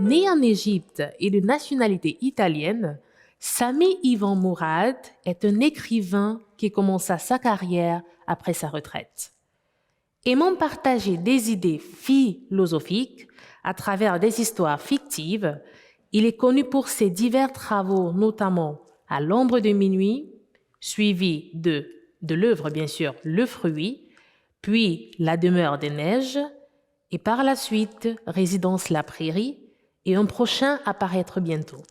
Né en Égypte et de nationalité italienne, Sami Ivan Mourad est un écrivain qui commença sa carrière après sa retraite. Aimant partager des idées philosophiques à travers des histoires fictives, il est connu pour ses divers travaux, notamment À l'ombre de minuit, suivi de l'œuvre bien sûr Le Fruit, puis La demeure des neiges, et par la suite Résidence la Prairie, et un prochain à paraître bientôt.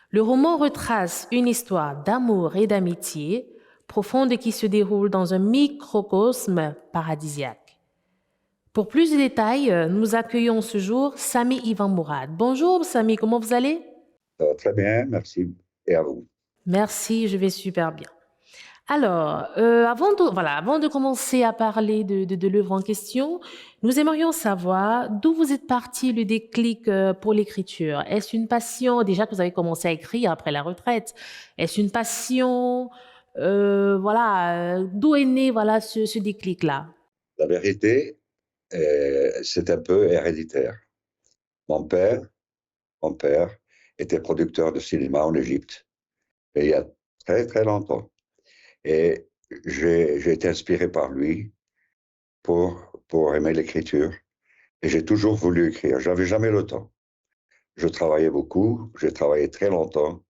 Le roman retrace une histoire d'amour et d'amitié profonde qui se déroule dans un microcosme paradisiaque. Pour plus de détails, nous accueillons ce jour Sami Ivan Mourad. Bonjour Sami, comment vous allez? Ça va très bien, merci. Et à vous? Merci, je vais super bien. Alors, avant de commencer à parler de l'œuvre en question, nous aimerions savoir d'où vous êtes parti le déclic pour l'écriture. Est-ce une passion, déjà que vous avez commencé à écrire après la retraite, est-ce une passion, d'où est né ce déclic-là? La vérité, c'est un peu héréditaire. Mon père, mon père était producteur de cinéma en Égypte, et il y a très très longtemps. Et j'ai été inspiré par lui pour aimer l'écriture. Et j'ai toujours voulu écrire. J'avais jamais le temps. Je travaillais beaucoup, j'ai travaillé très longtemps,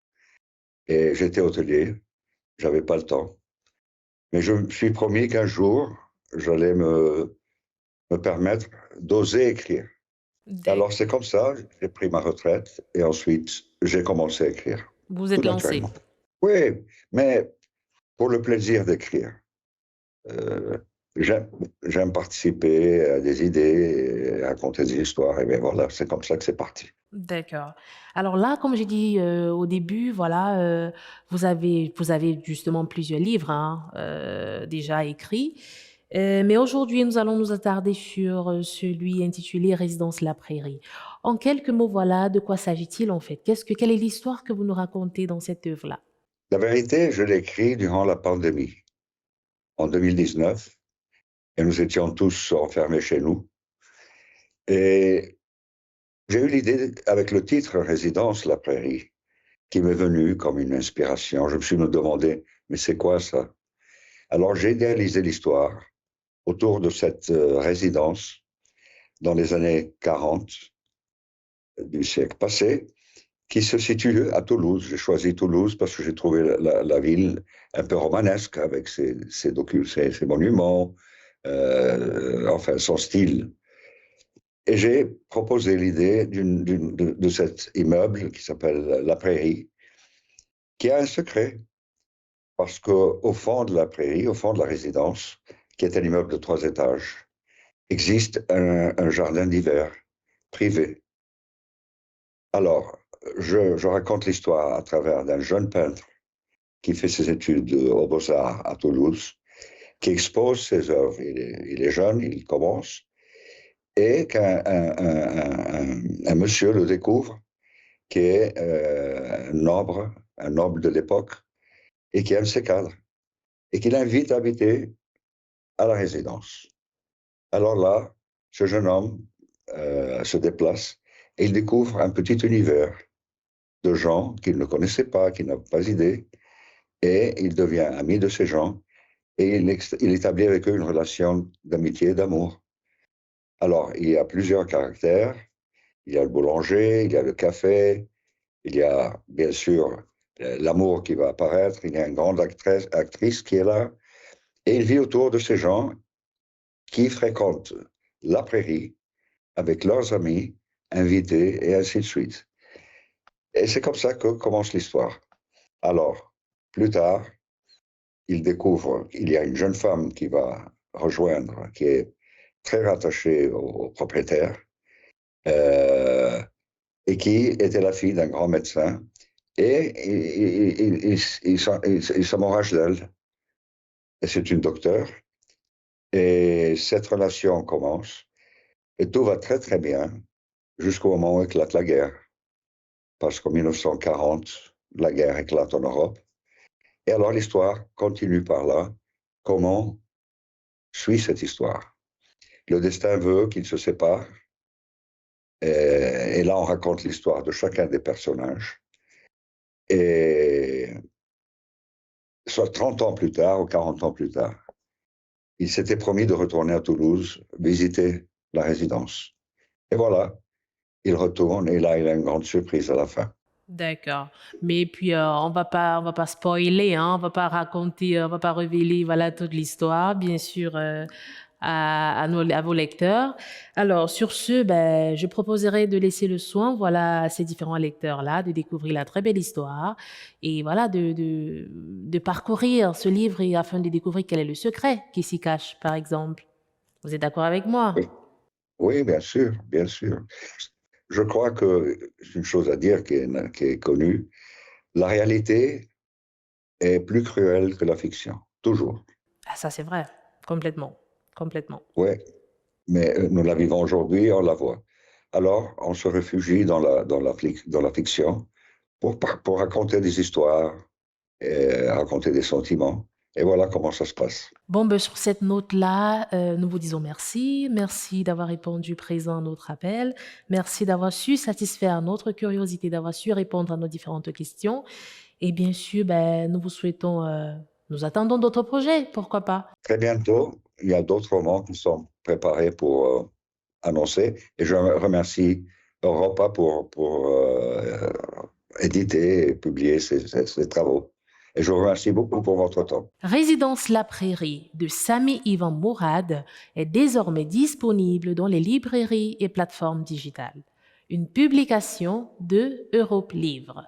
et j'étais hôtelier, j'avais pas le temps. Mais je me suis promis qu'un jour, j'allais me permettre d'oser écrire. Alors c'est comme ça, j'ai pris ma retraite et ensuite j'ai commencé à écrire, Vous tout êtes lancé. naturellement. Oui, mais pour le plaisir d'écrire. Euh, j'aime participer à des idées, et raconter des histoires, et bien voilà, c'est comme ça que c'est parti. D'accord. Alors là, comme j'ai dit au début, vous avez justement plusieurs livres hein, déjà écrits. Mais aujourd'hui, nous allons nous attarder sur celui intitulé Résidence la Prairie. En quelques mots, voilà, de quoi s'agit-il en fait? Quelle est l'histoire que vous nous racontez dans cette œuvre-là? La vérité, je l'ai écrit durant la pandémie, en 2019, et nous étions tous enfermés chez nous. Et j'ai eu l'idée, avec le titre Résidence la Prairie, qui m'est venu comme une inspiration. Je me suis demandé, mais c'est quoi ça? Alors j'ai idéalisé l'histoire autour de cette résidence dans les années 40 du siècle passé, qui se situe à Toulouse. J'ai choisi Toulouse parce que j'ai trouvé la ville un peu romanesque avec ses monuments, enfin son style. Et j'ai proposé l'idée de cet immeuble qui s'appelle La Prairie, qui a un secret, parce qu'au fond de la prairie, au fond de la résidence, qui est un immeuble de 3 étages, existe un jardin d'hiver privé. Alors, je raconte l'histoire à travers d'un jeune peintre qui fait ses études aux Beaux-Arts à Toulouse, qui expose ses œuvres. Il est jeune, il commence, et qu'un un monsieur le découvre, qui est un noble de l'époque, et qui aime ses cadres, et qui l'invite à habiter à la résidence. Alors là, ce jeune homme se déplace et il découvre un petit univers de gens qu'il ne connaissait pas, qu'il n'a pas idée, et il devient ami de ces gens et il établit avec eux une relation d'amitié et d'amour. Alors, il y a plusieurs caractères. Il y a le boulanger, il y a le café, il y a bien sûr l'amour qui va apparaître, il y a une grande actrice qui est là, et il vit autour de ces gens qui fréquentent la prairie avec leurs amis, invités, et ainsi de suite. Et c'est comme ça que commence l'histoire. Alors, plus tard, il découvre qu'il y a une jeune femme qui va rejoindre, qui est très rattachée au propriétaire, euh, et qui était la fille d'un grand médecin, et il s'amourage d'elle. Et c'est une docteure, et cette relation commence, et tout va très très bien, jusqu'au moment où éclate la guerre. Parce qu'en 1940, la guerre éclate en Europe. Et alors l'histoire continue par là. Comment suit cette histoire? Le destin veut qu'ils se séparent, Et là, on raconte l'histoire de chacun des personnages. Et soit 30 ans plus tard ou 40 ans plus tard, il s'était promis de retourner à Toulouse, visiter la résidence. Et voilà, il retourne et là, il a une grande surprise à la fin. D'accord. Mais puis, on va pas spoiler, hein, on va pas raconter, on va pas révéler, voilà, toute l'histoire, bien sûr, à vos lecteurs. Alors, sur ce, ben, je proposerai de laisser le soin, voilà, à ces différents lecteurs-là, de découvrir la très belle histoire et voilà, de parcourir ce livre et afin de découvrir quel est le secret qui s'y cache, par exemple. Vous êtes d'accord avec moi? Oui, oui, bien sûr, bien sûr. Je crois que c'est une chose à dire qui est connue. La réalité est plus cruelle que la fiction, toujours. Ah, ça, c'est vrai. Complètement. Complètement. Oui, mais nous la vivons aujourd'hui, on la voit. Alors, on se réfugie dans la fiction pour raconter des histoires, et raconter des sentiments. Et voilà comment ça se passe. Bon, ben, sur cette note-là, nous vous disons merci. Merci d'avoir répondu présent à notre appel. Merci d'avoir su satisfaire notre curiosité, d'avoir su répondre à nos différentes questions. Et bien sûr, ben, nous vous souhaitons, nous attendons d'autres projets, pourquoi pas. Très bientôt, il y a d'autres romans qui sont préparés pour annoncer. Et je remercie Europa pour éditer et publier ces travaux. Et je vous remercie beaucoup pour votre temps. Résidence La Prairie de Sami Ivan Mourad est désormais disponible dans les librairies et plateformes digitales. Une publication de Europe Livre.